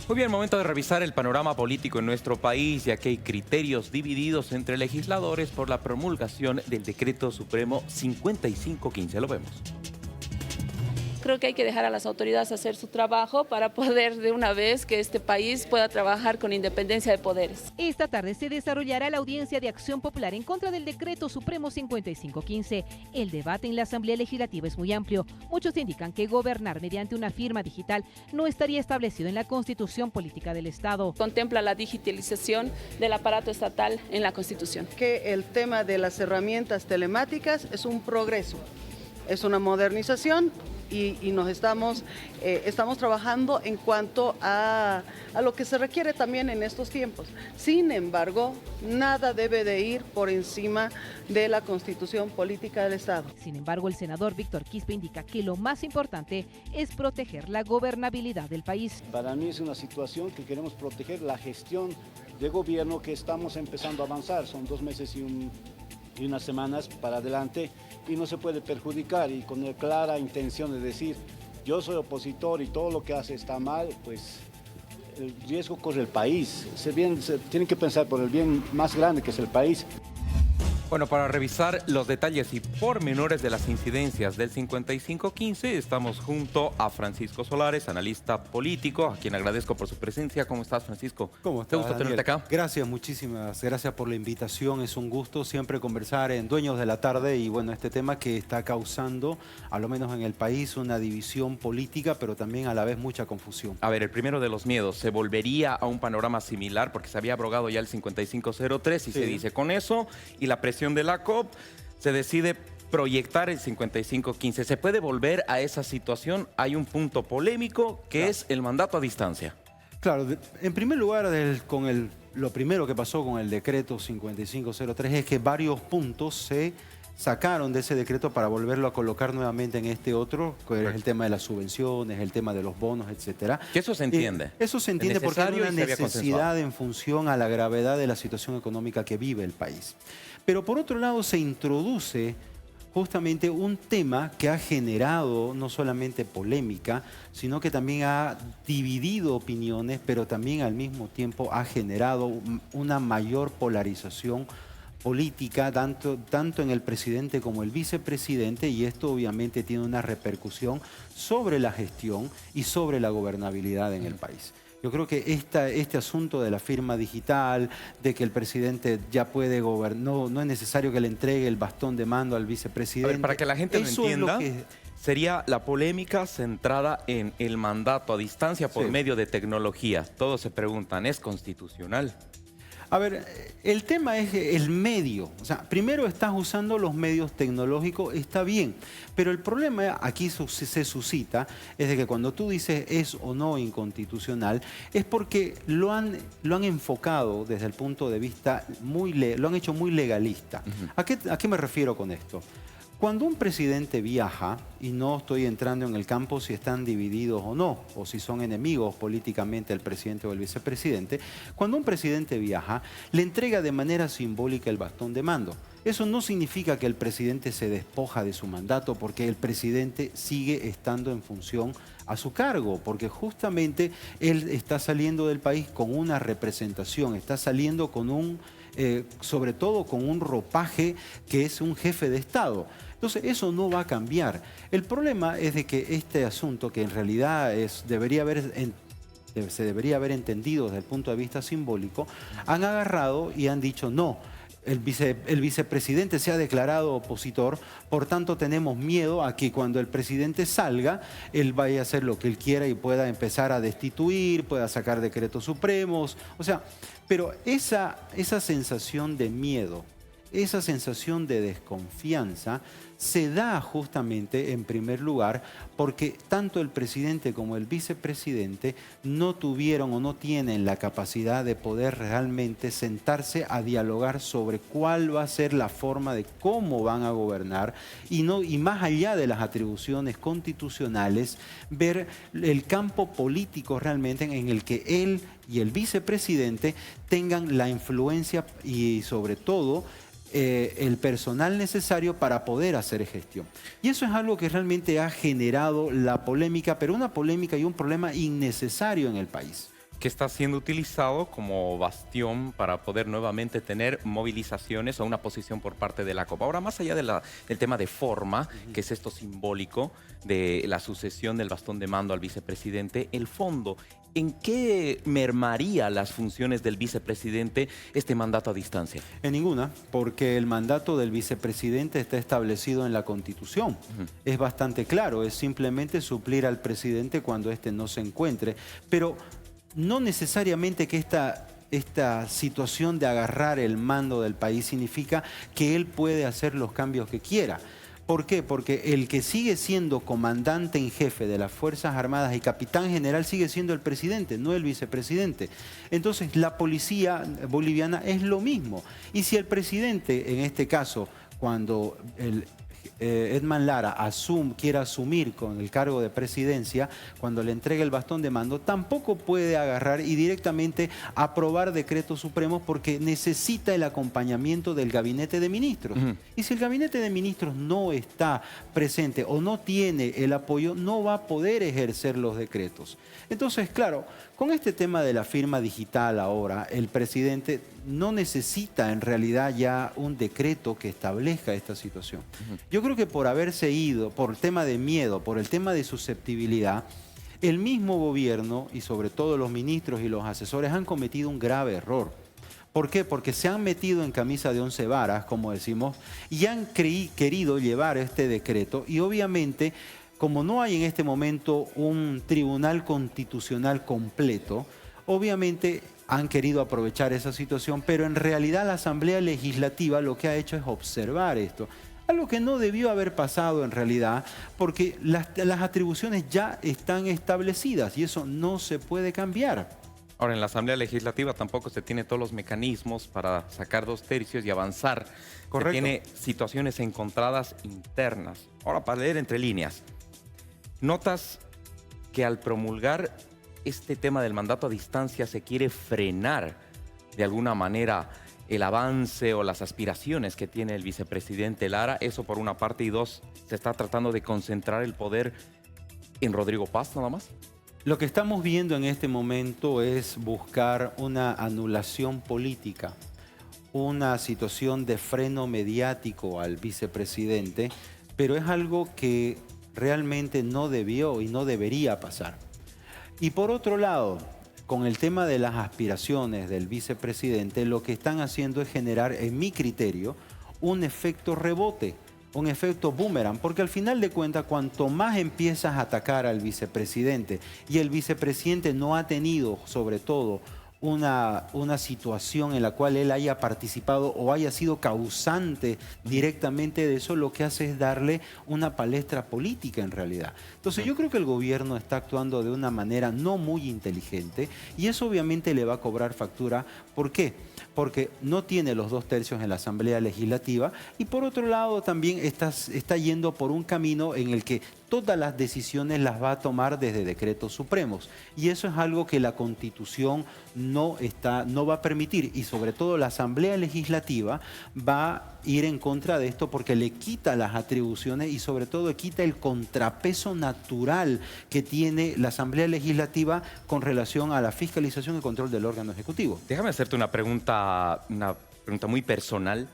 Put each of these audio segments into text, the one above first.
Muy bien, momento de revisar el panorama político en nuestro país, ya que hay criterios divididos entre legisladores por la promulgación del Decreto Supremo 5515. Lo vemos. Creo que hay que dejar a las autoridades hacer su trabajo para poder de una vez que este país pueda trabajar con independencia de poderes. Esta tarde se desarrollará la audiencia de Acción Popular en contra del Decreto Supremo 5515. El debate en la Asamblea Legislativa es muy amplio. Muchos indican que gobernar mediante una firma digital no estaría establecido en la Constitución Política del Estado. Contempla la digitalización del aparato estatal en la Constitución. Que el tema de las herramientas telemáticas es un progreso, es una modernización y nos estamos trabajando en cuanto a lo que se requiere también en estos tiempos. Sin embargo, nada debe de ir por encima de la Constitución Política del Estado. Sin embargo, el senador Víctor Quispe indica que lo más importante es proteger la gobernabilidad del país. Para mí es una situación que queremos proteger la gestión de gobierno que estamos empezando a avanzar. Son 2 meses y unas semanas para adelante y no se puede perjudicar, y con la clara intención de decir yo soy opositor y todo lo que hace está mal, pues el riesgo corre el país. Se tienen que pensar por el bien más grande que es el país. Bueno, para revisar los detalles y pormenores de las incidencias del 5515, estamos junto a Francisco Solares, analista político, a quien agradezco por su presencia. ¿Cómo estás, Francisco? ¿Cómo estás, ¿Te gusta Daniel? tenerte acá? Gracias, muchísimas gracias por la invitación. Es un gusto siempre conversar en Dueños de la Tarde y bueno, este tema que está causando, a lo menos en el país, una división política, pero también a la vez mucha confusión. A ver, el primero de los miedos, ¿se volvería a un panorama similar? Porque se había abrogado ya el 5503 y Sí. se dice con eso y la presión de la COP, se decide proyectar el 5515. ¿Se puede volver a esa situación? Hay un punto polémico que es el mandato a distancia. Claro, en primer lugar, lo primero que pasó con el decreto 5503 es que varios puntos se sacaron de ese decreto para volverlo a colocar nuevamente en este otro, que es el tema de las subvenciones, el tema de los bonos, etcétera. Que eso se entiende. Eso se entiende porque hay una Necesario y se había consensuado. necesidad en función a la gravedad de la situación económica que vive el país. Pero por otro lado se introduce justamente un tema que ha generado no solamente polémica, sino que también ha dividido opiniones, pero también al mismo tiempo ha generado una mayor polarización política, tanto en el presidente como el vicepresidente, y esto obviamente tiene una repercusión sobre la gestión y sobre la gobernabilidad en el país. Yo creo que este asunto de la firma digital, de que el presidente ya puede gobernar, no es necesario que le entregue el bastón de mando al vicepresidente. A ver, para que la gente lo Eso es entienda, que sería la polémica centrada en el mandato a distancia por Sí. medio de tecnología. Todos se preguntan, ¿es constitucional? A ver, el tema es el medio. O sea, primero estás usando los medios tecnológicos, está bien. Pero el problema aquí se suscita es de que cuando tú dices es o no inconstitucional, es porque lo han enfocado desde el punto de vista lo han hecho muy legalista. ¿A qué me refiero con esto? Cuando un presidente viaja, y no estoy entrando en el campo si están divididos o no, o si son enemigos políticamente el presidente o el vicepresidente, cuando un presidente viaja, le entrega de manera simbólica el bastón de mando. Eso no significa que el presidente se despoja de su mandato, porque el presidente sigue estando en función a su cargo, porque justamente él está saliendo del país con una representación, está saliendo con sobre todo con un ropaje que es un jefe de Estado. Entonces eso no va a cambiar. El problema es de que este asunto, que en realidad se debería haber entendido desde el punto de vista simbólico, han agarrado y han dicho no. El vicepresidente se ha declarado opositor, por tanto tenemos miedo a que cuando el presidente salga, él vaya a hacer lo que él quiera y pueda empezar a destituir, pueda sacar decretos supremos. O sea, pero esa sensación de miedo, esa sensación de desconfianza se da justamente en primer lugar porque tanto el presidente como el vicepresidente no tuvieron o no tienen la capacidad de poder realmente sentarse a dialogar sobre cuál va a ser la forma de cómo van a gobernar y más allá de las atribuciones constitucionales, ver el campo político realmente en el que él y el vicepresidente tengan la influencia y sobre todo el personal necesario para poder hacer gestión. Y eso es algo que realmente ha generado la polémica, pero una polémica y un problema innecesario en el país. que está siendo utilizado como bastión para poder nuevamente tener movilizaciones o una posición por parte de la COP. Ahora, más allá del tema de forma, que es esto simbólico de la sucesión del bastón de mando al vicepresidente, el fondo, ¿en qué mermaría las funciones del vicepresidente este mandato a distancia? En ninguna, porque el mandato del vicepresidente está establecido en la Constitución. Es bastante claro, es simplemente suplir al presidente cuando éste no se encuentre. Pero no necesariamente que esta situación de agarrar el mando del país significa que él puede hacer los cambios que quiera. ¿Por qué? Porque el que sigue siendo comandante en jefe de las Fuerzas Armadas y capitán general sigue siendo el presidente, no el vicepresidente. Entonces, la policía boliviana es lo mismo. Y si el presidente, en este caso, cuando Edman Lara quiere asumir con el cargo de presidencia, cuando le entregue el bastón de mando, tampoco puede agarrar y directamente aprobar decretos supremos porque necesita el acompañamiento del gabinete de ministros. Y si el gabinete de ministros no está presente o no tiene el apoyo, no va a poder ejercer los decretos. Entonces, claro, con este tema de la firma digital ahora, el presidente no necesita en realidad ya un decreto que establezca esta situación. Yo creo que por haberse ido, por el tema de miedo, por el tema de susceptibilidad, el mismo gobierno y sobre todo los ministros y los asesores han cometido un grave error. ¿Por qué? Porque se han metido en camisa de 11 varas, como decimos, y han querido llevar este decreto y obviamente, como no hay en este momento un tribunal constitucional completo, obviamente han querido aprovechar esa situación, pero en realidad la Asamblea Legislativa lo que ha hecho es observar esto. Algo que no debió haber pasado en realidad, porque las atribuciones ya están establecidas y eso no se puede cambiar. Ahora, en la Asamblea Legislativa tampoco se tiene todos los mecanismos para sacar 2/3 y avanzar. Correcto. Se tiene situaciones encontradas internas. Ahora, para leer entre líneas, notas que al promulgar este tema del mandato a distancia se quiere frenar de alguna manera el avance o las aspiraciones que tiene el vicepresidente Lara. Eso por una parte, y dos, se está tratando de concentrar el poder en Rodrigo Paz nada más. Lo que estamos viendo en este momento es buscar una anulación política, una situación de freno mediático al vicepresidente, pero es algo que realmente no debió y no debería pasar. Y por otro lado, con el tema de las aspiraciones del vicepresidente, lo que están haciendo es generar, en mi criterio, un efecto rebote, un efecto boomerang, porque al final de cuentas, cuanto más empiezas a atacar al vicepresidente y el vicepresidente no ha tenido, sobre todo, una situación en la cual él haya participado o haya sido causante directamente de eso, lo que hace es darle una palestra política en realidad. Entonces yo creo que el gobierno está actuando de una manera no muy inteligente y eso obviamente le va a cobrar factura. ¿Por qué? Porque no tiene los 2/3 en la Asamblea Legislativa y por otro lado también está yendo por un camino en el que todas las decisiones las va a tomar desde decretos supremos. Y eso es algo que la Constitución no va a permitir. Y sobre todo la Asamblea Legislativa va a ir en contra de esto porque le quita las atribuciones y sobre todo le quita el contrapeso natural que tiene la Asamblea Legislativa con relación a la fiscalización y control del órgano ejecutivo. Déjame hacerte una pregunta muy personal.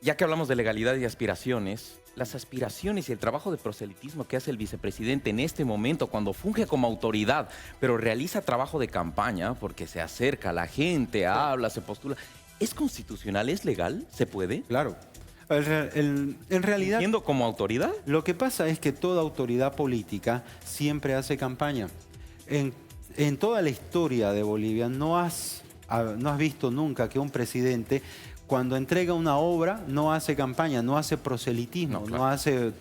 Ya que hablamos de legalidad y aspiraciones, las aspiraciones y el trabajo de proselitismo que hace el vicepresidente en este momento, cuando funge como autoridad, pero realiza trabajo de campaña, porque se acerca a la gente, habla, se postula, ¿es constitucional? ¿Es legal? ¿Se puede? Claro. En realidad, ¿Fungiendo como autoridad? lo que pasa es que toda autoridad política siempre hace campaña. En toda la historia de Bolivia no has visto nunca que un presidente, cuando entrega una obra, no hace campaña, no hace proselitismo, No, claro.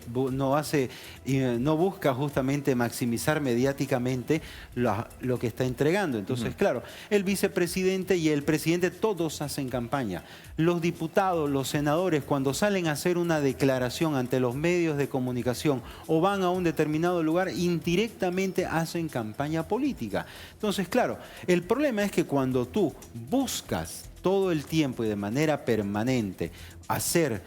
no busca justamente maximizar mediáticamente lo que está entregando. Entonces, claro, el vicepresidente y el presidente todos hacen campaña. Los diputados, los senadores, cuando salen a hacer una declaración ante los medios de comunicación o van a un determinado lugar, indirectamente hacen campaña política. Entonces, claro, el problema es que cuando tú buscas todo el tiempo y de manera permanente hacer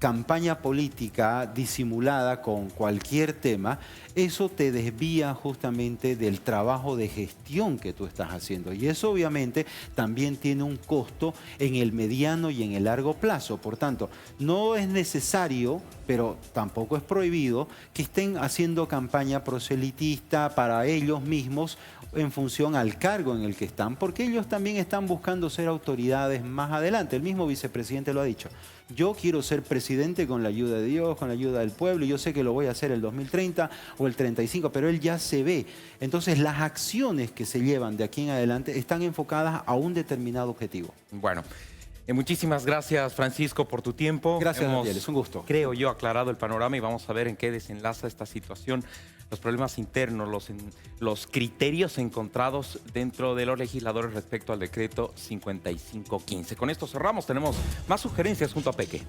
campaña política disimulada con cualquier tema, eso te desvía justamente del trabajo de gestión que tú estás haciendo. Y eso obviamente también tiene un costo en el mediano y en el largo plazo. Por tanto, no es necesario, pero tampoco es prohibido, que estén haciendo campaña proselitista para ellos mismos en función al cargo en el que están, porque ellos también están buscando ser autoridades más adelante. El mismo vicepresidente lo ha dicho. Yo quiero ser presidente con la ayuda de Dios, con la ayuda del pueblo, y yo sé que lo voy a hacer el 2030 o el 35, pero él ya se ve. Entonces, las acciones que se llevan de aquí en adelante están enfocadas a un determinado objetivo. Bueno, muchísimas gracias, Francisco, por tu tiempo. Gracias, Daniel, es un gusto. Creo yo, aclarado el panorama y vamos a ver en qué desenlaza esta situación, los problemas internos, los criterios encontrados dentro de los legisladores respecto al decreto 5515. Con esto cerramos, tenemos más sugerencias junto a Peque.